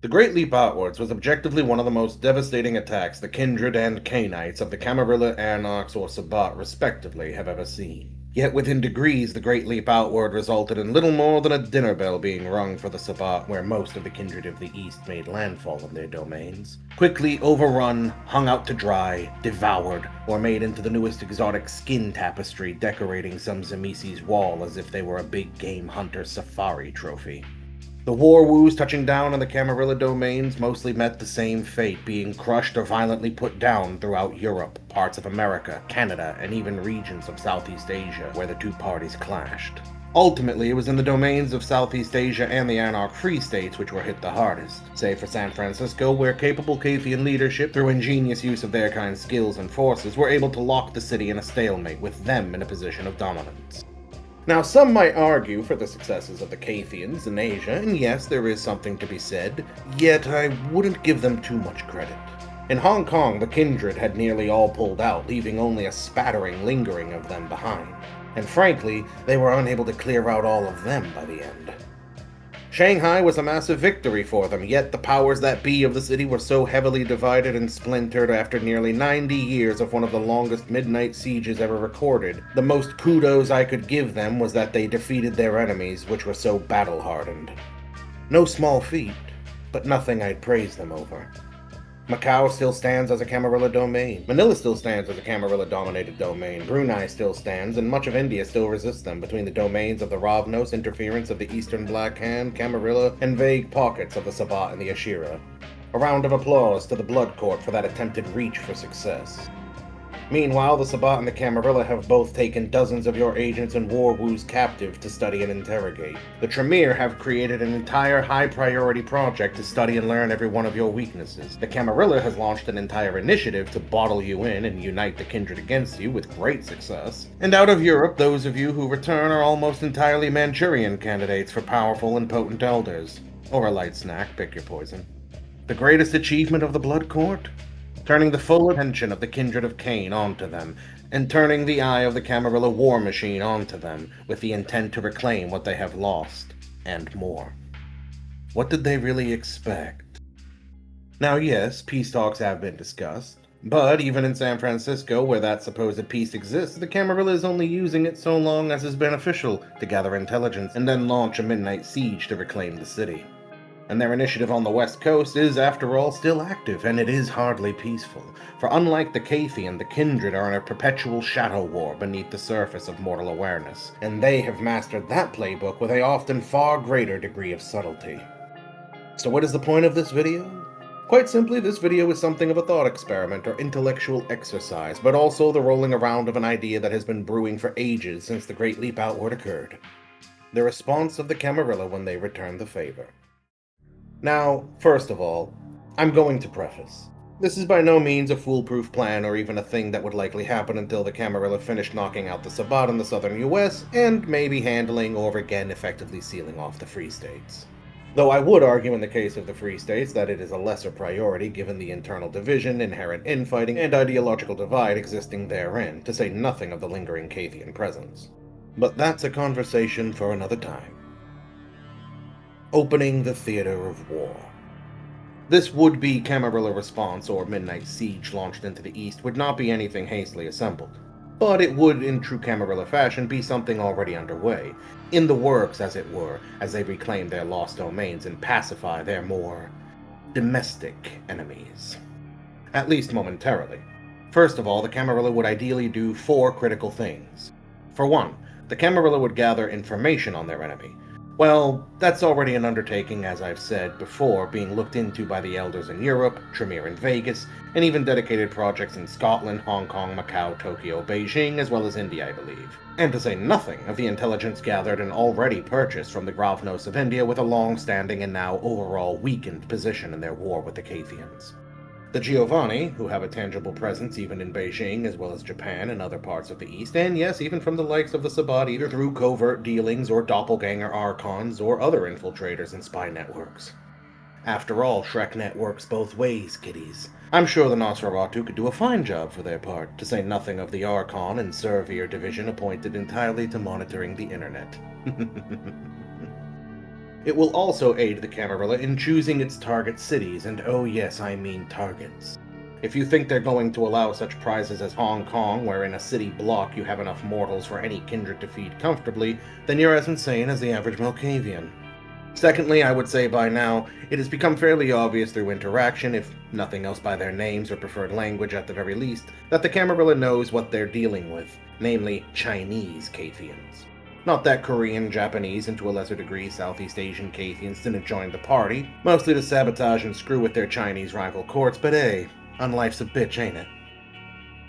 The Great Leap Outwards was objectively one of the most devastating attacks the Kindred and Cainites of the Camarilla, Anarchs, or Sabbat, respectively, have ever seen. Yet within degrees, the Great Leap Outward resulted in little more than a dinner bell being rung for the Sabbat, where most of the Kindred of the East made landfall in their domains. Quickly overrun, hung out to dry, devoured, or made into the newest exotic skin tapestry decorating some Zamesi's wall as if they were a big game hunter safari trophy. The war woos touching down on the Camarilla domains mostly met the same fate, being crushed or violently put down throughout Europe, parts of America, Canada, and even regions of Southeast Asia, where the two parties clashed. Ultimately, it was in the domains of Southeast Asia and the Anarch Free States which were hit the hardest, save for San Francisco, where capable Cathayan leadership, through ingenious use of their kind's skills and forces, were able to lock the city in a stalemate, with them in a position of dominance. Now, some might argue for the successes of the Cathayans in Asia, and yes, there is something to be said, yet I wouldn't give them too much credit. In Hong Kong, the Kindred had nearly all pulled out, leaving only a spattering lingering of them behind. And frankly, they were unable to clear out all of them by the end. Shanghai was a massive victory for them, yet the powers that be of the city were so heavily divided and splintered after nearly 90 years of one of the longest midnight sieges ever recorded. The most kudos I could give them was that they defeated their enemies, which were so battle-hardened. No small feat, but nothing I'd praise them over. Macau still stands as a Camarilla domain. Manila still stands as a Camarilla-dominated domain. Brunei still stands, and much of India still resists them between the domains of the Ravnos, interference of the Eastern Black Hand, Camarilla, and vague pockets of the Sabbat and the Ashira. A round of applause to the Blood Court for that attempted reach for success. Meanwhile, the Sabbat and the Camarilla have both taken dozens of your agents and war woos captive to study and interrogate. The Tremere have created an entire high-priority project to study and learn every one of your weaknesses. The Camarilla has launched an entire initiative to bottle you in and unite the Kindred against you with great success. And out of Europe, those of you who return are almost entirely Manchurian candidates for powerful and potent elders. Or a light snack, pick your poison. The greatest achievement of the Blood Court? Turning the full attention of the Kindred of Caine onto them, and turning the eye of the Camarilla war machine onto them, with the intent to reclaim what they have lost, and more. What did they really expect? Now yes, peace talks have been discussed, but even in San Francisco, where that supposed peace exists, the Camarilla is only using it so long as is beneficial to gather intelligence, and then launch a midnight siege to reclaim the city. And their initiative on the West Coast is, after all, still active, and it is hardly peaceful. For unlike the Cathayan, the Kindred are in a perpetual shadow war beneath the surface of mortal awareness, and they have mastered that playbook with a often far greater degree of subtlety. So what is the point of this video? Quite simply, this video is something of a thought experiment or intellectual exercise, but also the rolling around of an idea that has been brewing for ages since the Great Leap Outward occurred. The response of the Camarilla when they return the favor. Now, first of all, I'm going to preface. This is by no means a foolproof plan or even a thing that would likely happen until the Camarilla finished knocking out the Sabbat in the southern US and maybe handling or again effectively sealing off the Free States. Though I would argue in the case of the Free States that it is a lesser priority given the internal division, inherent infighting, and ideological divide existing therein, to say nothing of the lingering Cathayan presence. But that's a conversation for another time. Opening the theater of war. This would-be Camarilla response, or midnight siege launched into the east, would not be anything hastily assembled. But it would, in true Camarilla fashion, be something already underway, in the works as it were, as they reclaim their lost domains and pacify their more domestic enemies. At least momentarily. First of all, the Camarilla would ideally do 4 critical things. For one, the Camarilla would gather information on their enemy. Well, that's already an undertaking, as I've said before, being looked into by the elders in Europe, Tremere in Vegas, and even dedicated projects in Scotland, Hong Kong, Macau, Tokyo, Beijing, as well as India, I believe. And to say nothing of the intelligence gathered and already purchased from the Ravnos of India with a long-standing and now overall weakened position in their war with the Cathayans. The Giovanni, who have a tangible presence even in Beijing as well as Japan and other parts of the East, and yes, even from the likes of the Sabbat, either through covert dealings or doppelganger archons or other infiltrators and spy networks. After all, Shreknet works both ways, kiddies. I'm sure the Nosferatu could do a fine job for their part, to say nothing of the Archon and Servier division appointed entirely to monitoring the internet. It will also aid the Camarilla in choosing its target cities, and oh yes, I mean targets. If you think they're going to allow such prizes as Hong Kong, where in a city block you have enough mortals for any kindred to feed comfortably, then you're as insane as the average Malkavian. Secondly, I would say by now, it has become fairly obvious through interaction, if nothing else by their names or preferred language at the very least, that the Camarilla knows what they're dealing with, namely Chinese Cathayans. Not that Korean, Japanese, and to a lesser degree Southeast Asian Cathayans didn't join the party, mostly to sabotage and screw with their Chinese rival courts, but hey, unlife's a bitch, ain't it?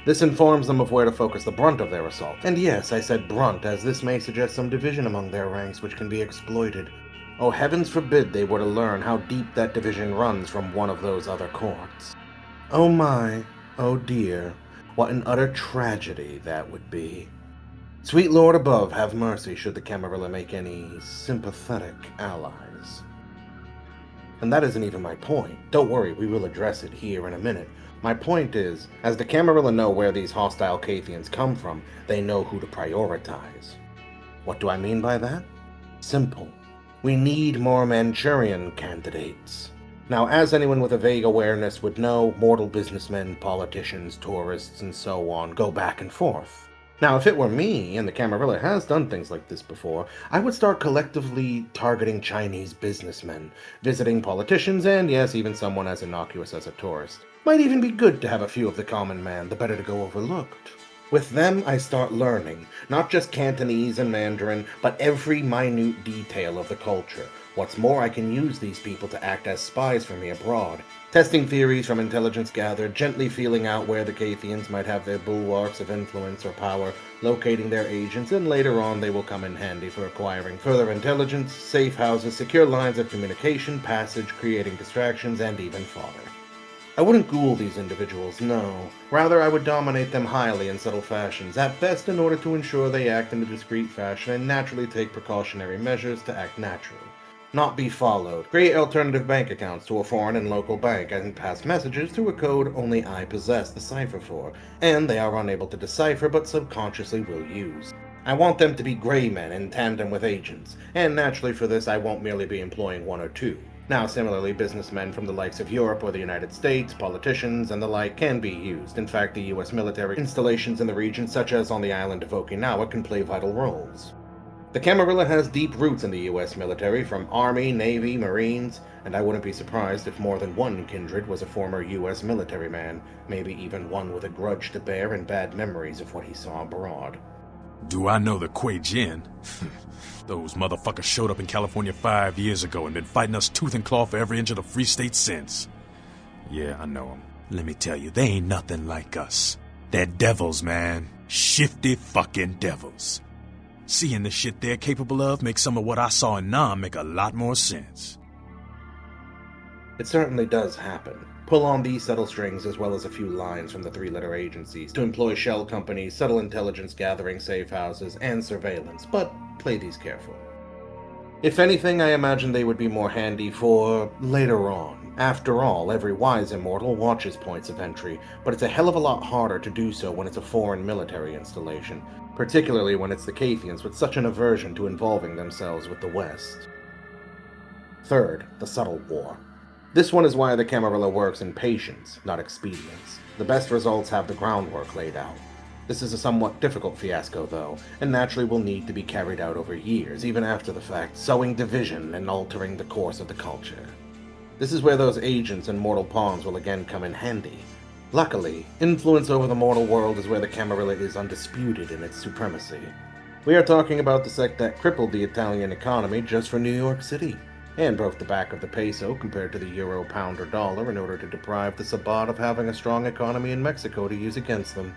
This informs them of where to focus the brunt of their assault. And yes, I said brunt, as this may suggest some division among their ranks which can be exploited. Oh, heavens forbid they were to learn how deep that division runs from one of those other courts. Oh my, oh dear, what an utter tragedy that would be. Sweet Lord above, have mercy should the Camarilla make any sympathetic allies. And that isn't even my point. Don't worry, we will address it here in a minute. My point is, as the Camarilla know where these hostile Cathayans come from, they know who to prioritize. What do I mean by that? Simple. We need more Manchurian candidates. Now, as anyone with a vague awareness would know, mortal businessmen, politicians, tourists, and so on go back and forth. Now, if it were me, and the Camarilla has done things like this before, I would start collectively targeting Chinese businessmen, visiting politicians, and yes, even someone as innocuous as a tourist. Might even be good to have a few of the common man, the better to go overlooked. With them, I start learning, not just Cantonese and Mandarin, but every minute detail of the culture. What's more, I can use these people to act as spies for me abroad, testing theories from intelligence gathered, gently feeling out where the Cathayans might have their bulwarks of influence or power, locating their agents, and later on they will come in handy for acquiring further intelligence, safe houses, secure lines of communication, passage, creating distractions, and even fodder. I wouldn't ghoul these individuals, no. Rather, I would dominate them highly in subtle fashions, at best in order to ensure they act in a discreet fashion and naturally take precautionary measures to act naturally. Not be followed. Create alternative bank accounts to a foreign and local bank and pass messages through a code only I possess the cipher for, and they are unable to decipher but subconsciously will use. I want them to be gray men in tandem with agents, and naturally for this I won't merely be employing one or two. Now, similarly, businessmen from the likes of Europe or the United States, politicians, and the like can be used. In fact, the US military installations in the region, such as on the island of Okinawa, can play vital roles. The Camarilla has deep roots in the US military, from Army, Navy, Marines, and I wouldn't be surprised if more than one Kindred was a former US military man, maybe even one with a grudge to bear and bad memories of what he saw abroad. Do I know the Kuei-Jin? Those motherfuckers showed up in California 5 years ago and been fighting us tooth and claw for every inch of the Free State since. Yeah, I know them. Let me tell you, they ain't nothing like us. They're devils, man. Shifty fucking devils. Seeing the shit they're capable of makes some of what I saw in Nam make a lot more sense. It certainly does happen. Pull on these subtle strings as well as a few lines from the three-letter agencies to employ shell companies, subtle intelligence gathering, safe houses, and surveillance, but play these careful. If anything, I imagine they would be more handy for later on. After all, every wise immortal watches points of entry, but it's a hell of a lot harder to do so when it's a foreign military installation, particularly when it's the Cathayans with such an aversion to involving themselves with the West. Third, the subtle war. This one is why the Camarilla works in patience, not expedience. The best results have the groundwork laid out. This is a somewhat difficult fiasco, though, and naturally will need to be carried out over years, even after the fact, sowing division and altering the course of the culture. This is where those agents and mortal pawns will again come in handy. Luckily, influence over the mortal world is where the Camarilla is undisputed in its supremacy. We are talking about the sect that crippled the Italian economy just for New York City, and broke the back of the peso compared to the euro, pound, or dollar in order to deprive the Sabbat of having a strong economy in Mexico to use against them.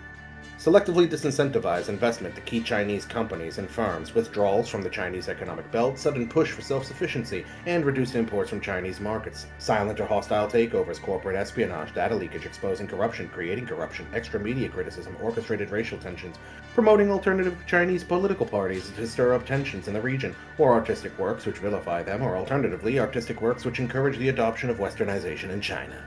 Selectively disincentivize investment to key Chinese companies and firms, withdrawals from the Chinese economic belt, sudden push for self-sufficiency, and reduced imports from Chinese markets, silent or hostile takeovers, corporate espionage, data leakage exposing corruption, creating corruption, extra media criticism, orchestrated racial tensions, promoting alternative Chinese political parties to stir up tensions in the region, or artistic works which vilify them, or alternatively, artistic works which encourage the adoption of westernization in China.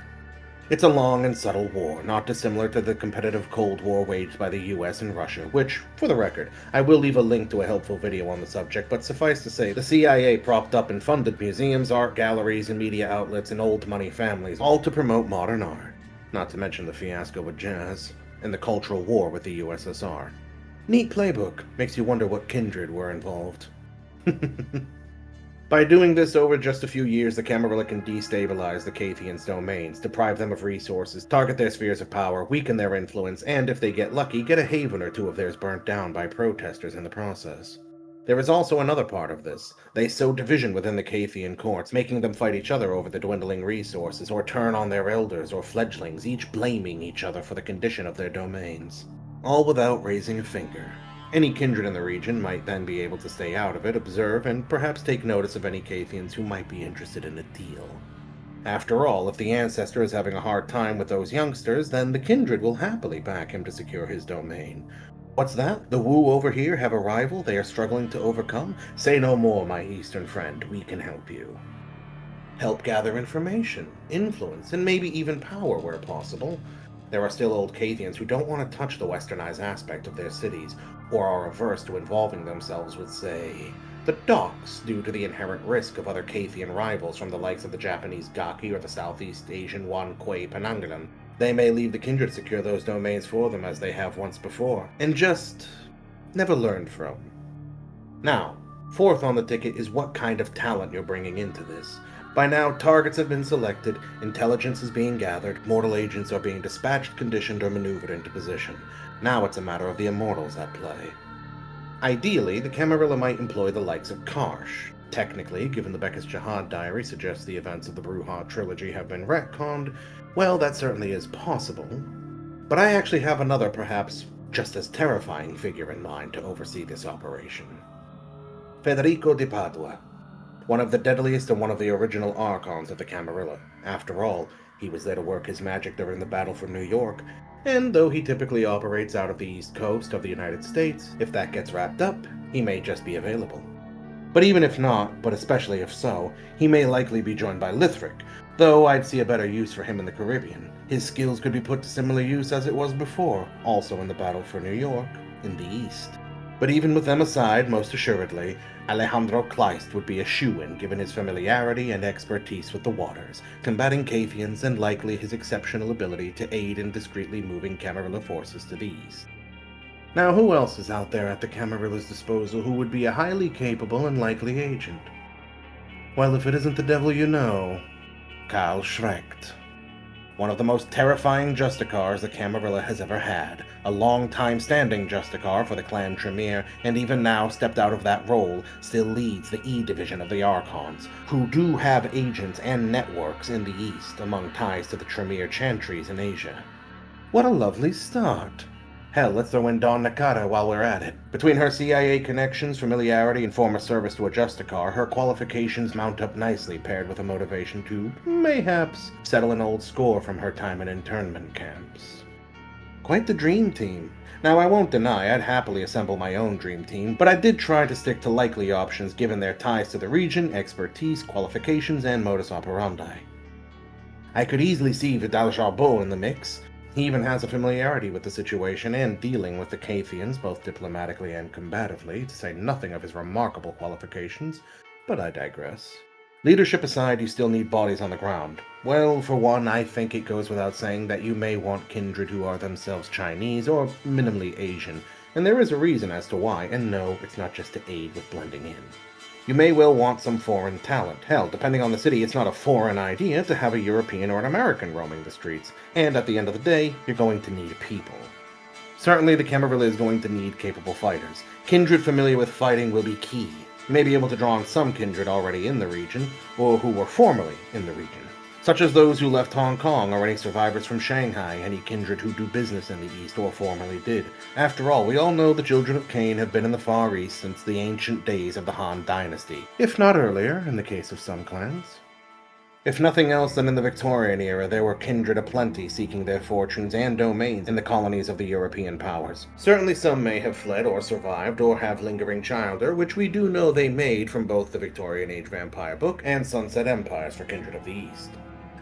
It's a long and subtle war, not dissimilar to the competitive Cold War waged by the US and Russia, which, for the record, I will leave a link to a helpful video on the subject, but suffice to say, the CIA propped up and funded museums, art galleries, and media outlets and old money families, all to promote modern art. Not to mention the fiasco with jazz, and the Cultural War with the USSR. Neat playbook, makes you wonder what Kindred were involved. By doing this over just a few years, the Camarilla can destabilize the Cathayans' domains, deprive them of resources, target their spheres of power, weaken their influence, and if they get lucky, get a haven or two of theirs burnt down by protesters in the process. There is also another part of this. They sow division within the Cathayan courts, making them fight each other over the dwindling resources, or turn on their elders or fledglings, each blaming each other for the condition of their domains. All without raising a finger. Any kindred in the region might then be able to stay out of it, observe, and perhaps take notice of any Cathayans who might be interested in a deal. After all, if the ancestor is having a hard time with those youngsters, then the kindred will happily back him to secure his domain. What's that? The Wu over here have a rival they are struggling to overcome? Say no more, my eastern friend. We can help you. Help gather information, influence, and maybe even power where possible. There are still old Cathayans who don't want to touch the westernized aspect of their cities, or are averse to involving themselves with, say, the docks, due to the inherent risk of other Cathayan rivals from the likes of the Japanese Gaki or the Southeast Asian one Kuei-Jin. They may leave the kindred secure those domains for them as they have once before, and just never learned from. Now, fourth on the ticket is what kind of talent you're bringing into this. By now, targets have been selected, intelligence is being gathered, mortal agents are being dispatched, conditioned, or maneuvered into position. Now it's a matter of the immortals at play. Ideally, the Camarilla might employ the likes of Karsh. Technically, given the Becca's Jihad diary suggests the events of the Bruja trilogy have been retconned, well, that certainly is possible. But I actually have another, perhaps just as terrifying figure in mind to oversee this operation. Federico di Padua. One of the deadliest and one of the original Archons of the Camarilla. After all, he was there to work his magic during the battle for New York, and though he typically operates out of the East Coast of the United States, if that gets wrapped up, he may just be available. But even if not, but especially if so, he may likely be joined by Lithric, though I'd see a better use for him in the Caribbean. His skills could be put to similar use as it was before, also in the battle for New York, in the East. But even with them aside, most assuredly, Alejandro Kleist would be a shoo-in given his familiarity and expertise with the waters, combating Cathayans, and likely his exceptional ability to aid in discreetly moving Camarilla forces to the east. Now, who else is out there at the Camarilla's disposal who would be a highly capable and likely agent? Well, if it isn't the devil you know, Karl Schrecht. One of the most terrifying Justicars the Camarilla has ever had, a long-time-standing Justicar for the clan Tremere, and even now stepped out of that role, still leads the E division of the Archons, who do have agents and networks in the East, among ties to the Tremere Chantries in Asia. What a lovely start! Hell, let's throw in Dawn Nakata while we're at it. Between her CIA connections, familiarity, and former service to a Justicar, her qualifications mount up nicely, paired with a motivation to, mayhaps, settle an old score from her time in internment camps. Quite the dream team. Now, I won't deny I'd happily assemble my own dream team, but I did try to stick to likely options given their ties to the region, expertise, qualifications, and modus operandi. I could easily see Vidal Jarbot in the mix. He even has a familiarity with the situation and dealing with the Cathayans, both diplomatically and combatively, to say nothing of his remarkable qualifications, but I digress. Leadership aside, you still need bodies on the ground. Well, for one, I think it goes without saying that you may want kindred who are themselves Chinese or minimally Asian, and there is a reason as to why, and no, it's not just to aid with blending in. You may well want some foreign talent. Hell, depending on the city, it's not a foreign idea to have a European or an American roaming the streets. And at the end of the day, you're going to need people. Certainly, the Camarilla is going to need capable fighters. Kindred familiar with fighting will be key. You may be able to draw on some kindred already in the region, or who were formerly in the region, such as those who left Hong Kong or any survivors from Shanghai, any kindred who do business in the East or formerly did. After all, we all know the children of Caine have been in the Far East since the ancient days of the Han Dynasty, if not earlier, in the case of some clans. If nothing else, then in the Victorian era there were kindred aplenty seeking their fortunes and domains in the colonies of the European powers. Certainly some may have fled or survived or have lingering childer, which we do know they made from both the Victorian Age Vampire book and Sunset Empires for Kindred of the East.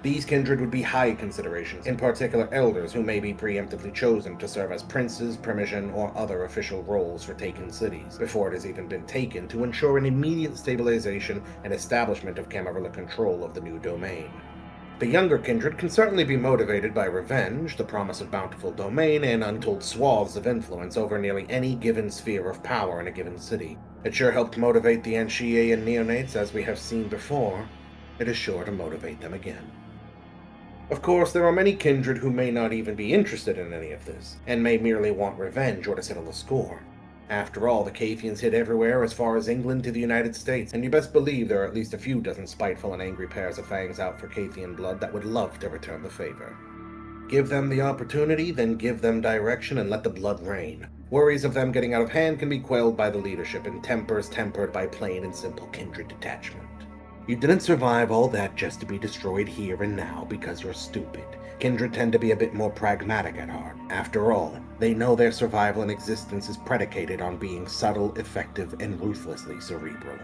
These kindred would be high considerations, in particular elders who may be preemptively chosen to serve as princes, permission, or other official roles for taken cities, before it has even been taken, to ensure an immediate stabilization and establishment of Camarilla control of the new domain. The younger kindred can certainly be motivated by revenge, the promise of bountiful domain, and untold swaths of influence over nearly any given sphere of power in a given city. It sure helped motivate the Anshian neonates, as we have seen before. It is sure to motivate them again. Of course, there are many kindred who may not even be interested in any of this, and may merely want revenge or to settle a score. After all, the Cathayans hit everywhere as far as England to the United States, and you best believe there are at least a few dozen spiteful and angry pairs of fangs out for Cathayan blood that would love to return the favor. Give them the opportunity, then give them direction and let the blood rain. Worries of them getting out of hand can be quelled by the leadership, and tempers tempered by plain and simple kindred detachment. You didn't survive all that just to be destroyed here and now because you're stupid. Kindred tend to be a bit more pragmatic at heart. After all, they know their survival and existence is predicated on being subtle, effective, and ruthlessly cerebral.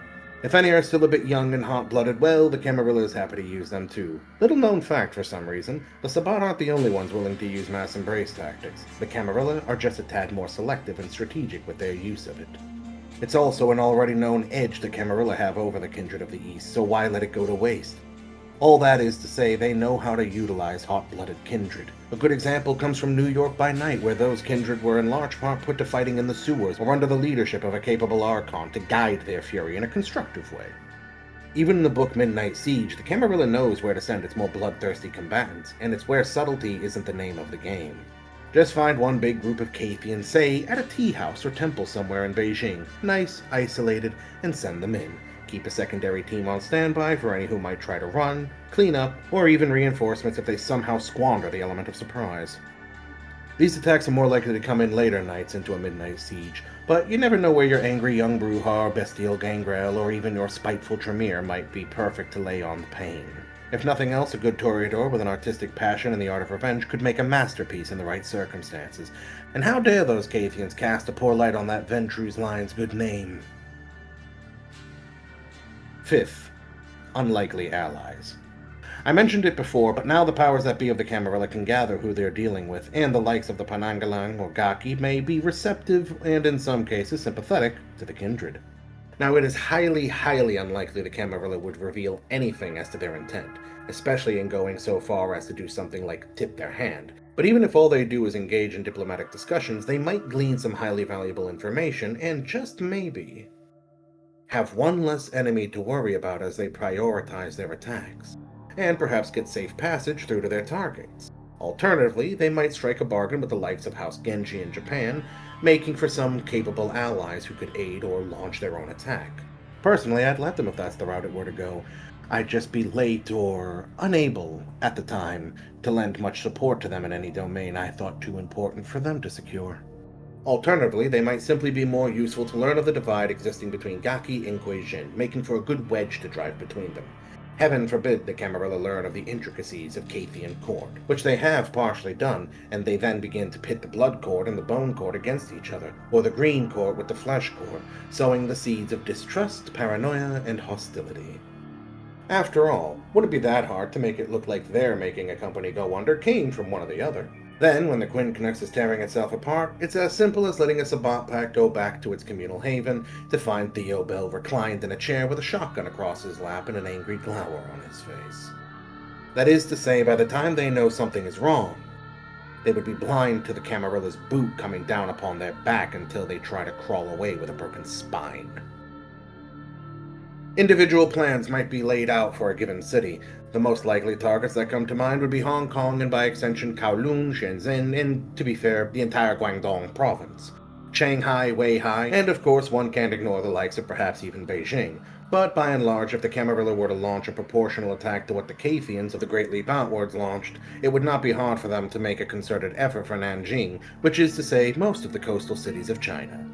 If any are still a bit young and hot-blooded, well, the Camarilla is happy to use them too. Little known fact for some reason, the Sabbat aren't the only ones willing to use mass embrace tactics. The Camarilla are just a tad more selective and strategic with their use of it. It's also an already known edge the Camarilla have over the Kindred of the East, so why let it go to waste? All that is to say, they know how to utilize hot-blooded kindred. A good example comes from New York by Night, where those kindred were in large part put to fighting in the sewers or under the leadership of a capable Archon to guide their fury in a constructive way. Even in the book Midnight Siege, the Camarilla knows where to send its more bloodthirsty combatants, and it's where subtlety isn't the name of the game. Just find one big group of Cathayans, say, at a tea house or temple somewhere in Beijing, nice, isolated, and send them in. Keep a secondary team on standby for any who might try to run, clean up, or even reinforcements if they somehow squander the element of surprise. These attacks are more likely to come in later nights into a midnight siege, but you never know where your angry young Brujar, bestial Gangrel, or even your spiteful Tremere might be perfect to lay on the pain. If nothing else, a good Toreador with an artistic passion in the art of revenge could make a masterpiece in the right circumstances. And how dare those Cathayans cast a poor light on that Ventruse lion's good name? Fifth, unlikely allies. I mentioned it before, but now the powers that be of the Camarilla can gather who they're dealing with, and the likes of the Panangalang or Gaki may be receptive and in some cases sympathetic to the Kindred. Now, it is highly, highly unlikely the Camarilla would reveal anything as to their intent, especially in going so far as to do something like tip their hand. But even if all they do is engage in diplomatic discussions, they might glean some highly valuable information, and just maybe have one less enemy to worry about as they prioritize their attacks, and perhaps get safe passage through to their targets. Alternatively, they might strike a bargain with the likes of House Genji in Japan, making for some capable allies who could aid or launch their own attack. Personally, I'd let them if that's the route it were to go. I'd just be late or unable, at the time, to lend much support to them in any domain I thought too important for them to secure. Alternatively, they might simply be more useful to learn of the divide existing between Gaki and Kuei-Jin, making for a good wedge to drive between them. Heaven forbid the Camarilla learn of the intricacies of Cathayan court, which they have partially done, and they then begin to pit the blood court and the bone court against each other, or the green court with the flesh court, sowing the seeds of distrust, paranoia, and hostility. After all, would it be that hard to make it look like they're making a company go under Caine from one or the other? Then, when the Quincunx is tearing itself apart, it's as simple as letting a Sabbat pack go back to its communal haven to find Theo Bell reclined in a chair with a shotgun across his lap and an angry glower on his face. That is to say, by the time they know something is wrong, they would be blind to the Camarilla's boot coming down upon their back until they try to crawl away with a broken spine. Individual plans might be laid out for a given city. The most likely targets that come to mind would be Hong Kong and by extension Kowloon, Shenzhen, and, to be fair, the entire Guangdong province. Shanghai, Weihai, and of course one can't ignore the likes of perhaps even Beijing. But by and large, if the Camarilla were to launch a proportional attack to what the Cathayans of the Great Leap Outwards launched, it would not be hard for them to make a concerted effort for Nanjing, which is to say, most of the coastal cities of China.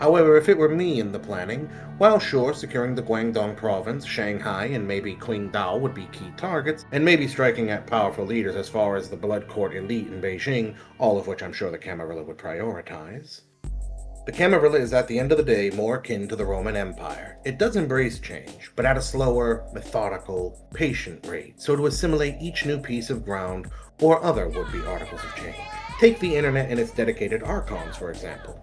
However, if it were me in the planning, while sure, securing the Guangdong province, Shanghai, and maybe Qingdao would be key targets, and maybe striking at powerful leaders as far as the Blood Court elite in Beijing, all of which I'm sure the Camarilla would prioritize, The Camarilla is at the end of the day more akin to the Roman Empire. It does embrace change, but at a slower, methodical, patient rate, so to assimilate each new piece of ground or other would-be articles of change. Take the internet and its dedicated archons, for example.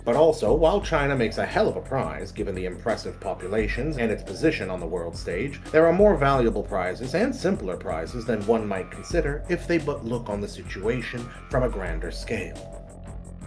But also, while China makes a hell of a prize, given the impressive populations and its position on the world stage, there are more valuable prizes and simpler prizes than one might consider if they but look on the situation from a grander scale.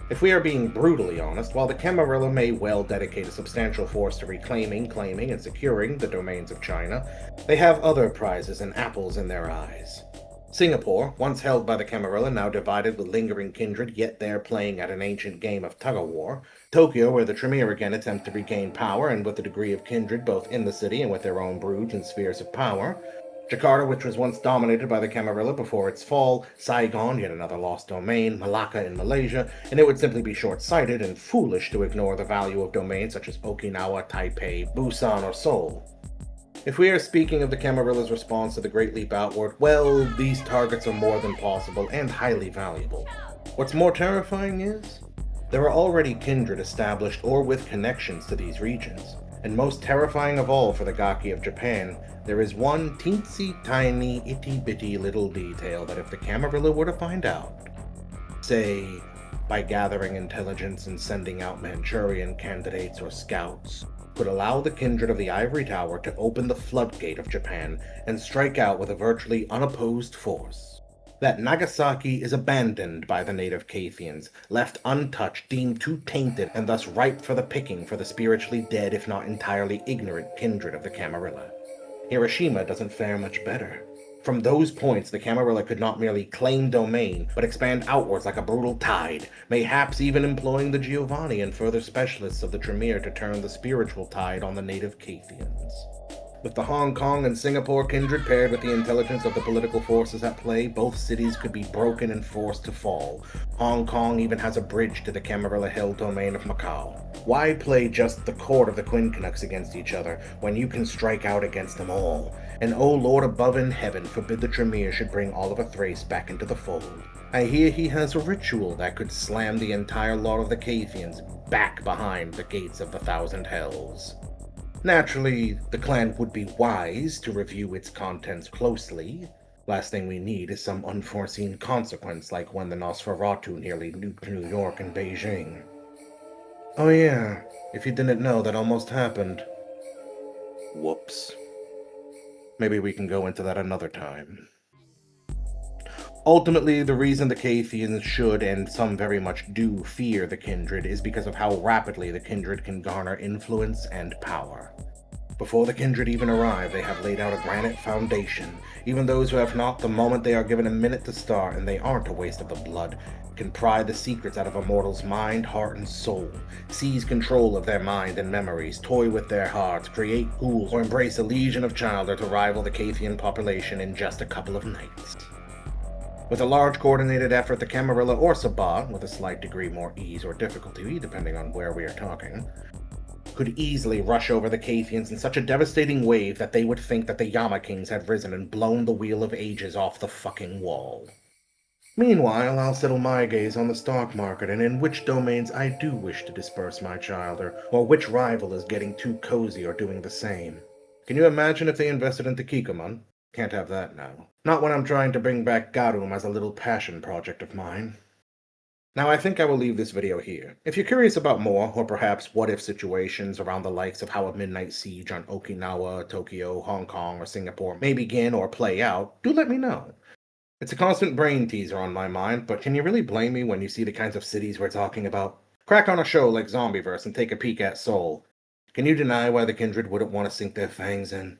If we are being brutally honest, while the Camarilla may well dedicate a substantial force to reclaiming, claiming, and securing the domains of China, they have other prizes and apples in their eyes. Singapore, once held by the Camarilla, now divided with lingering kindred, yet there playing at an ancient game of tug-of-war. Tokyo, where the Tremere again attempt to regain power, and with a degree of kindred both in the city and with their own broods and spheres of power. Jakarta, which was once dominated by the Camarilla before its fall, Saigon, yet another lost domain, Malacca in Malaysia, and it would simply be short-sighted and foolish to ignore the value of domains such as Okinawa, Taipei, Busan, or Seoul. If we are speaking of the Camarilla's response to the Great Leap Outward, well, these targets are more than possible and highly valuable. What's more terrifying is, there are already kindred established or with connections to these regions. And most terrifying of all for the Gaki of Japan, there is one teensy tiny itty bitty little detail that if the Camarilla were to find out, say, by gathering intelligence and sending out Manchurian candidates or scouts, could allow the kindred of the Ivory Tower to open the floodgate of Japan and strike out with a virtually unopposed force. That Nagasaki is abandoned by the native Cathayans, left untouched, deemed too tainted, and thus ripe for the picking for the spiritually dead if not entirely ignorant kindred of the Camarilla. Hiroshima doesn't fare much better. From those points, the Camarilla could not merely claim domain, but expand outwards like a brutal tide, mayhaps even employing the Giovanni and further specialists of the Tremere to turn the spiritual tide on the native Cathayans. With the Hong Kong and Singapore kindred paired with the intelligence of the political forces at play, both cities could be broken and forced to fall. Hong Kong even has a bridge to the Camarilla-held domain of Macau. Why play just the court of the Quincunx against each other, when you can strike out against them all? And O Lord above in heaven, forbid the Tremere should bring Oliver Thrace back into the fold. I hear he has a ritual that could slam the entire lot of the Cathayans back behind the gates of the Thousand Hells. Naturally, the clan would be wise to review its contents closely. Last thing we need is some unforeseen consequence like when the Nosferatu nearly nuked New York and Beijing. Oh yeah, if you didn't know, that almost happened. Whoops. Maybe we can go into that another time. Ultimately, the reason the Cathayans should, and some very much do, fear the Kindred is because of how rapidly the Kindred can garner influence and power. Before the Kindred even arrive, they have laid out a granite foundation. Even those who have not, the moment they are given a minute to start, and they aren't a waste of the blood, can pry the secrets out of a mortal's mind, heart, and soul, seize control of their mind and memories, toy with their hearts, create ghouls, or embrace a legion of childer to rival the Cathayan population in just a couple of nights. With a large coordinated effort, the Camarilla or Sabah, with a slight degree more ease or difficulty, depending on where we are talking, could easily rush over the Cathayans in such a devastating wave that they would think that the Yama Kings had risen and blown the Wheel of Ages off the fucking wall. Meanwhile, I'll settle my gaze on the stock market and in which domains I do wish to disperse my childer, or which rival is getting too cozy or doing the same. Can you imagine if they invested into Kikkoman? Can't have that now. Not when I'm trying to bring back Garum as a little passion project of mine. Now I think I will leave this video here. If you're curious about more, or perhaps what-if situations around the likes of how a midnight siege on Okinawa, Tokyo, Hong Kong, or Singapore may begin or play out, do let me know. It's a constant brain teaser on my mind, but can you really blame me when you see the kinds of cities we're talking about? Crack on a show like Zombieverse and take a peek at Seoul. Can you deny why the Kindred wouldn't want to sink their fangs in?